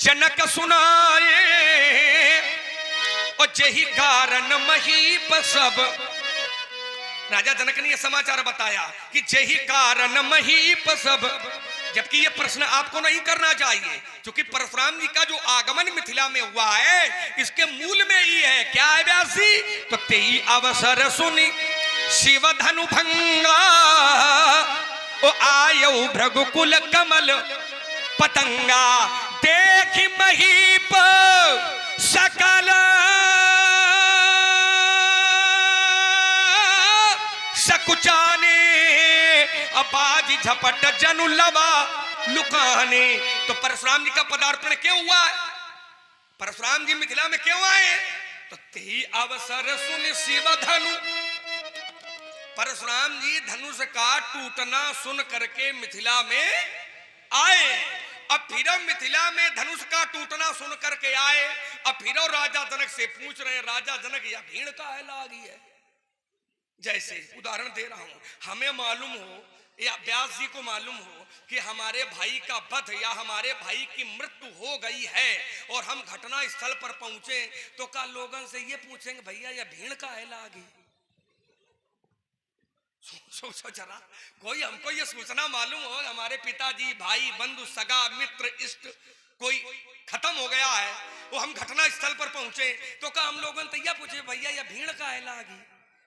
जनक सुनाए, और यही कारण महीप सब। राजा जनक ने यह समाचार बताया कि यही कारण महीप सब। जबकि यह प्रश्न आपको नहीं करना चाहिए, क्योंकि परशुराम जी का जो आगमन मिथिला में हुआ है, इसके मूल में ही है क्या है व्यास जी? तो तेई अवसर सुनी शिव धनु भंगा, ओ आयौ भृगुकुल कमल पतंगा, देखी महीप सकल सकुचाने, बाजी झपट जनु लवा लुकाने। तो परशुराम जी का पदार्पण क्यों हुआ है? परशुराम जी मिथिला में क्यों आए? तो ते अवसर सुन शिव धनु, परशुराम जी धनुष का टूटना सुन करके मिथिला में आए। अब फिर मिथिला में धनुष का टूटना सुन करके आए, अब फिर राजा जनक से पूछ रहे हैं, राजा जनक यह भीड़ काहे लागी है? जैसे उदाहरण दे रहा हूं, हमें मालूम हो या व्यास जी को मालूम हो कि हमारे भाई का वध या हमारे भाई की मृत्यु हो गई है, और हम घटना स्थल पर पहुंचे, तो क्या लोगों से ये पूछेंगे भैया यह भीड़ काहे लागी? सोचो जरा, कोई हमको ये सूचना मालूम हो हमारे पिताजी, भाई, बंधु, सगा, मित्र, इष्ट कोई खत्म हो गया है, वो हम घटना स्थल पर पहुंचे, तो क्या हम लोगों ने यह पूछे भैया यह भीड़ काहे लागी?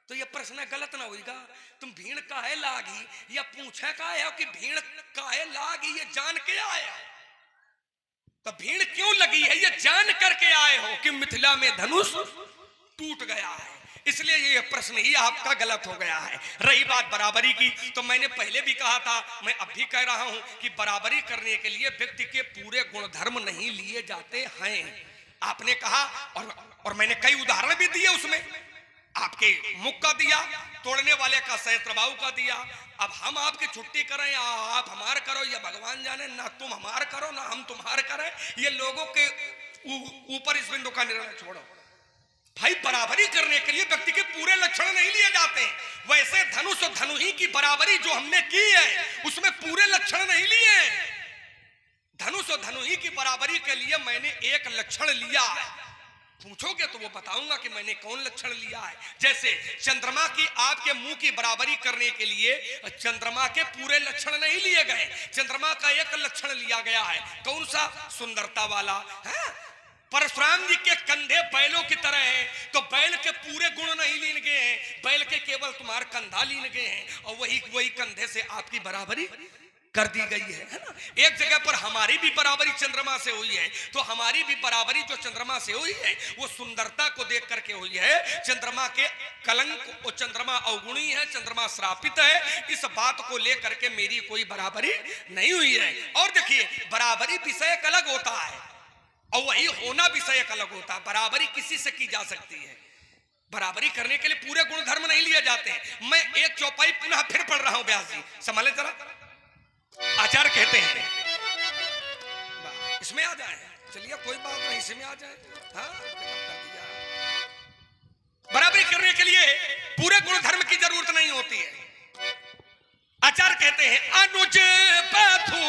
तो ये प्रश्न गलत ना होगा। तुम भीड़ काहे लागी या पूछे काहे हो कि भीड़ काहे लागी, ये जान के आए हो। तो भीड़ क्यों लगी है ये जान करके आए हो कि मिथिला में धनुष टूट गया है, इसलिए ये प्रश्न ही आपका गलत हो गया है। रही बात बराबरी की, तो मैंने पहले भी कहा था, मैं अब भी कह रहा हूं कि बराबरी करने के लिए व्यक्ति के पूरे गुणधर्म नहीं लिए जाते हैं। आपने कहा और मैंने कई उदाहरण भी दिए उसमें, आपके मुख का दिया, तोड़ने वाले का सहस्त्रबाहु का दिया। अब हम आपकी छुट्टी करें या आप हमार करो, या भगवान जाने, ना तुम हमार करो ना हम तुम्हार करें, ये लोगों के ऊपर इस बिंदु का निर्णय छोड़ो। भाई बराबरी करने के लिए व्यक्ति के पूरे लक्षण नहीं लिए जाते। वैसे धनुष और धनुही की बराबरी जो हमने की है उसमें पूरे लक्षण नहीं लिए। धनुष और धनुही की बराबरी के लिए मैंने एक लक्षण लिया। पूछोगे तो वो बताऊंगा कि मैंने कौन लक्षण लिया है। जैसे चंद्रमा की आपके मुंह की बराबरी करने के लिए चंद्रमा के पूरे लक्षण नहीं लिए गए, चंद्रमा का एक लक्षण लिया गया है। कौन सा? सुंदरता वाला है। परशुराम जी के कंधे बैलों की तरह हैं, तो बैल के पूरे गुण नहीं लीन गए हैं, बैल के केवल तुम्हारे कंधा लीन गए हैं, और वही कंधे से आपकी बराबरी कर दी गई है ना। एक जगह पर हमारी भी बराबरी चंद्रमा से हुई है, तो हमारी भी बराबरी जो चंद्रमा से हुई है वो सुंदरता को देख करके हुई है। चंद्रमा के कलंक, और चंद्रमा अवगुणी है, चंद्रमा श्रापित है, इस बात को लेकर के मेरी कोई बराबरी नहीं हुई है। और देखिए बराबरी विषय अलग होता है और वही होना विषय अलग होता है। बराबरी किसी से की जा सकती है, बराबरी करने के लिए पूरे गुण धर्म नहीं लिए जाते हैं। मैं एक चौपाई पुनः फिर पढ़ रहा हूं, व्यास जी संभाले जरा। आचार्य कहते हैं, इसमें आ जाए, चलिए कोई बात नहीं, इसमें आ जाए। हाँ, बराबरी करने के लिए पूरे गुण धर्म की जरूरत नहीं होती है। आचार्य कहते हैं, अनुज बधू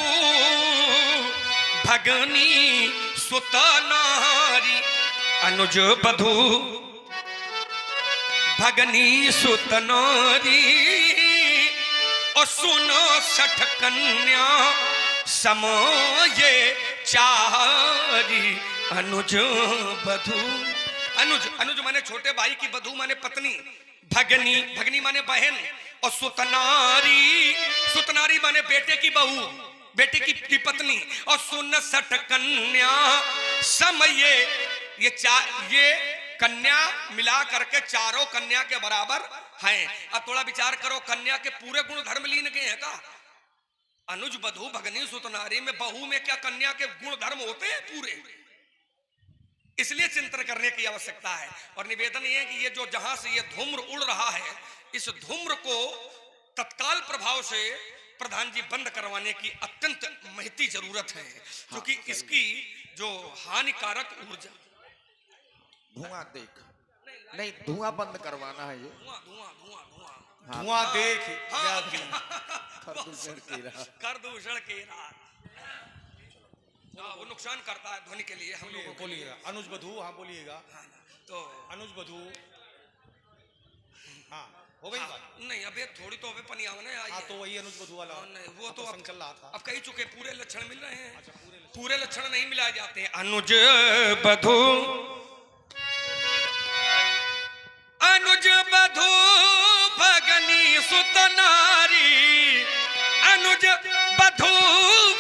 भगनी सुत नारी, अनुज बधू भगनी सुत नारी, और सुनो 60 कन्या समोये चारी, अनुज बधू। अनुज माने छोटे भाई की, बधू माने पत्नी, भगनी माने बहन, और सुतनारी माने बेटे की बहू, बेटे की पत्नी, और सुन 60 कन्या समये, ये कन्या मिला करके चारों कन्या के बराबर हैं। अब थोड़ा विचार करो, कन्या के पूरे गुण धर्म लीन गए हैं का? अनुज बधू भगनी सुतनारी में बहू में क्या कन्या के गुण धर्म होते हैं पूरे? इसलिए चिंतन करने की आवश्यकता है। और निवेदन ये है कि ये जो जहां से ये धूम्र उड़ रहा है, इस धूम्र को तत्काल प्रभाव से प्रधान जी बंद करवाने की अत्यंत महती जरूरत है, क्योंकि इसकी जो हानिकारक ऊर्जा, धुआं देख नहीं, धुआं बंद करवाना है ये। धुआं देख प्रदूषण के वो नुकसान करता है ध्वनि के लिए हम लोगों को। बोलिएगा अनुज बधू, हाँ बोलिएगा। तो अनुज बधू, हाँ हो गई बात? नहीं, अबे थोड़ी तो अबे पनियावने आई है। तो वही अनुज बधू वाला नहीं, वो तो अब चल रहा था। अब कही चुके पूरे लक्षण मिल रहे हैं। अच्छा, पूरे लक्षण नहीं मिलाए जाते हैं। अनुज बधू, अनुज बधू भगनी सुत नारी, अनुज बधू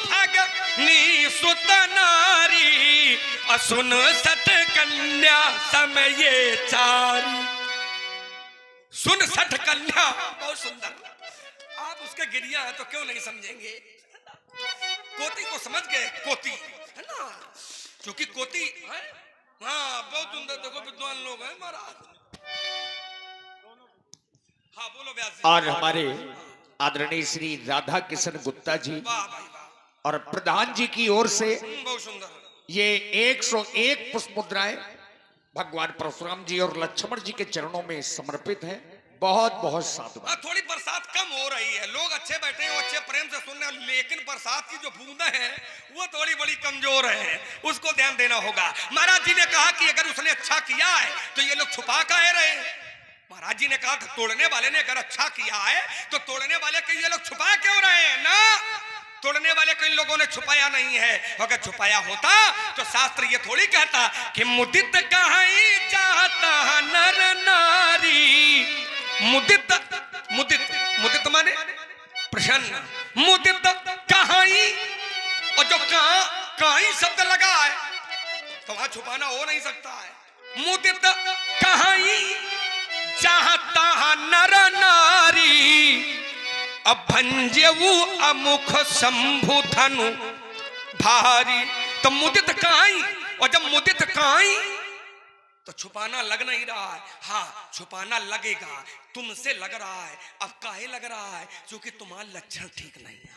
भगनी सुत नारी, असुन 60 कन्या समये चारी। सुन 60 कन्या, बहुत सुंदर। आप उसके गिरिया है तो क्यों नहीं समझेंगे? कोती को समझ गए, कोती है ना, क्योंकि कोती है। हाँ बहुत सुंदर, देखो विद्वान लोग हैं महाराज। हाँ बोलो व्यास जी। और हमारे आदरणीय श्री राधा किशन गुप्ता जी वाह भाई वाह, और प्रधान जी की ओर से बहुत सुंदर। ये 101 पुष्प मुद्राएं भगवान परशुराम जी और लक्ष्मण जी के चरणों में समर्पित है। बहुत बहुत साधुवाद। थोड़ी बरसात कम हो रही है, लोग अच्छे बैठे हैं, अच्छे प्रेम से सुन रहे हैं, लेकिन बरसात की जो बूंदें हैं वो थोड़ी बड़ी कमजोर है, उसको ध्यान देना होगा। महाराज जी ने कहा कि अगर उसने अच्छा किया है तो ये लोग छुपा काहे रहे? महाराज जी ने कहा था तोड़ने वाले ने अगर अच्छा किया है तो तोड़ने वाले के ये लोग छुपा क्यों रहे हैं? ना, तोड़ने वाले को इन लोगों ने छुपाया नहीं है। अगर छुपाया होता तो शास्त्र ये थोड़ी कहता कि मुदित कहाई जाता नर नारी, मुदित मुदित मुदित माने प्रसन्न, मुदित कहाई, और जो कहाई शब्द लगा है तो वहां छुपाना हो नहीं सकता है। मुदित कहाई जहां तहां नर नारी, अब भंजेऊ अमुख शंभु धनु भारी। तो मुदित कहाई, और जब मुदित कहाई तो छुपाना लग नहीं रहा है। हाँ, छुपाना लगेगा, तुमसे लग रहा है। अब काहे लग रहा है? क्योंकि तुम्हारा लक्षण ठीक नहीं है।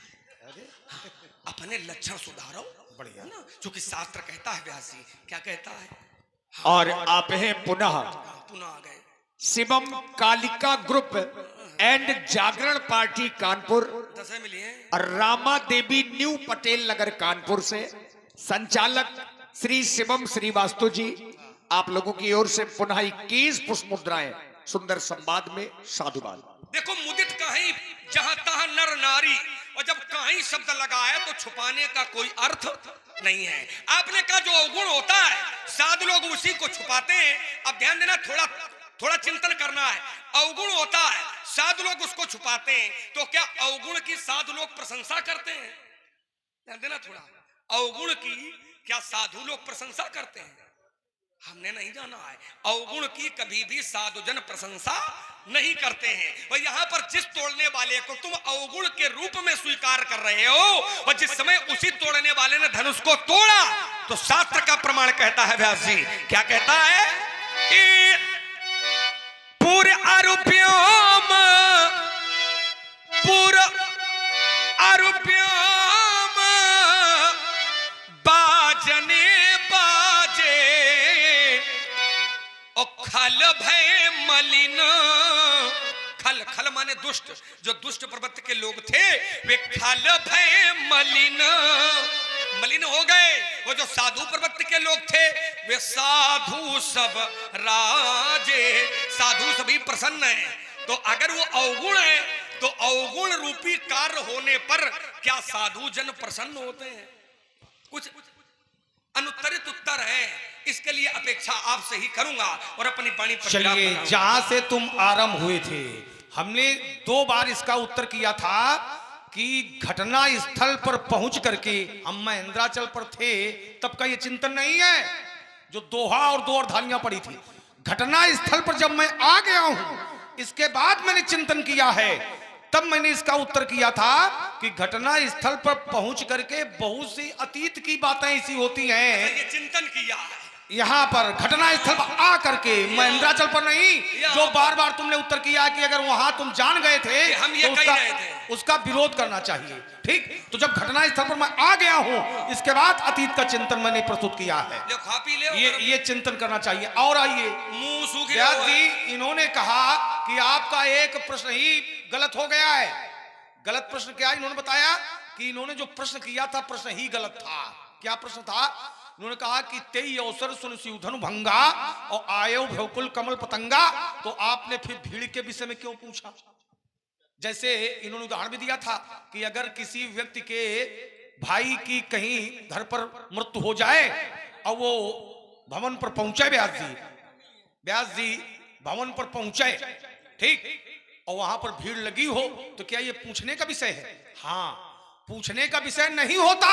हाँ, अपने लक्षण सुधारो, बढ़िया ना, क्योंकि शास्त्र कहता है व्यास जी, क्या कहता है? और आप हैं पुनः आ गए Shivam Kalika group and Jagran party Kanpur, दशे मिलिए रामा देवी न्यू पटेल नगर कानपुर से संचालक श्री शिवम श्रीवास्तव जी, आप लोगों की ओर से पुनः 21 पुष्प मुद्राएं सुंदर संवाद में साधुवाद। देखो, मुदित कहीं जहां तहां नर नारी, और जब कहीं शब्द लगाया तो छुपाने का कोई अर्थ नहीं है। आपने कहा जो अवगुण होता है साधु लोग उसी को छुपाते हैं। अब ध्यान देना, थोड़ा चिंतन करना है। अवगुण होता है साधु लोग उसको छुपाते हैं, तो क्या अवगुण की साधु लोग प्रशंसा करते हैं? ध्यान देना थोड़ा, अवगुण की क्या साधु लोग प्रशंसा करते हैं? हमने नहीं जाना है। अवगुण की कभी भी साधुजन प्रशंसा नहीं करते हैं। और यहाँ पर जिस तोड़ने वाले को तुम अवगुण के रूप में स्वीकार कर रहे हो, और जिस समय उसी तोड़ने वाले ने धनुष को तोड़ा, तो शास्त्र का प्रमाण कहता है व्यास जी, क्या कहता है? पूरे आरोपियों बाजने बाजे, और खल भय मलिन। खल खल माने दुष्ट, जो दुष्ट प्रवृत्ति के लोग थे वे खल भय मलिन हो गए। वो जो साधु प्रवृत्ति के लोग थे वे साधु सब राजे, साधु सभी प्रसन्न हैं। तो अगर वो अवगुण है तो अवगुण रूपी कार्य होने पर क्या साधु जन प्रसन्न होते हैं? कुछ अनुत्तरित उत्तर है, इसके लिए अपेक्षा आपसे ही करूंगा और अपनी वाणी पर विराम चलिए, लगाऊंगा। जहां से तुम आरंभ हुए थे, हमने 2 बार इसका उत्तर किया था कि घटना स्थल पर पहुंच करके हम महेंद्राचल पर थे, तब का ये चिंतन नहीं है जो दोहा और 2 अर्धालियां पड़ी थी। घटना स्थल पर जब मैं आ गया हूं, इसके बाद मैंने चिंतन किया है, तब मैंने इसका उत्तर किया था कि घटना स्थल पर पहुंच करके बहुत सी अतीत की बातें ऐसी होती हैं। ये चिंतन किया है यहाँ पर घटना स्थल पर आ करके, महेंद्राचल पर नहीं, जो बार बार तुमने उत्तर किया कि अगर वहां तुम जान गए थे हम ये तो कह रहे थे। उसका विरोध करना चाहिए। ठीक, तो जब घटना स्थल पर मैं आ गया हूं, इसके बाद अतीत का चिंतन मैंने प्रस्तुत किया है। ले खा पी ले, ये चिंतन करना चाहिए। और आइए, मुंह सूख व्यास जी, इन्होंने कहा कि आपका एक प्रश्न ही गलत हो गया है। गलत प्रश्न क्या? इन्होंने बताया कि इन्होंने जो प्रश्न किया था प्रश्न ही गलत था। क्या प्रश्न था? उन्होंने कहा कि 23 अवसर सुन शिवधनु भंगा और आयो भवकुल कमल पतंगा, तो आपने फिर भीड़ के विषय में क्यों पूछा? जैसे इन्होंने उदाहरण भी दिया था कि अगर किसी व्यक्ति के भाई की कहीं घर पर मृत्यु हो जाए और वो भवन पर पहुंचे, व्यास जी भवन पर पहुंचे, ठीक, और वहां पर भीड़ लगी हो, तो क्या ये पूछने का विषय है? हाँ, पूछने का विषय नहीं होता।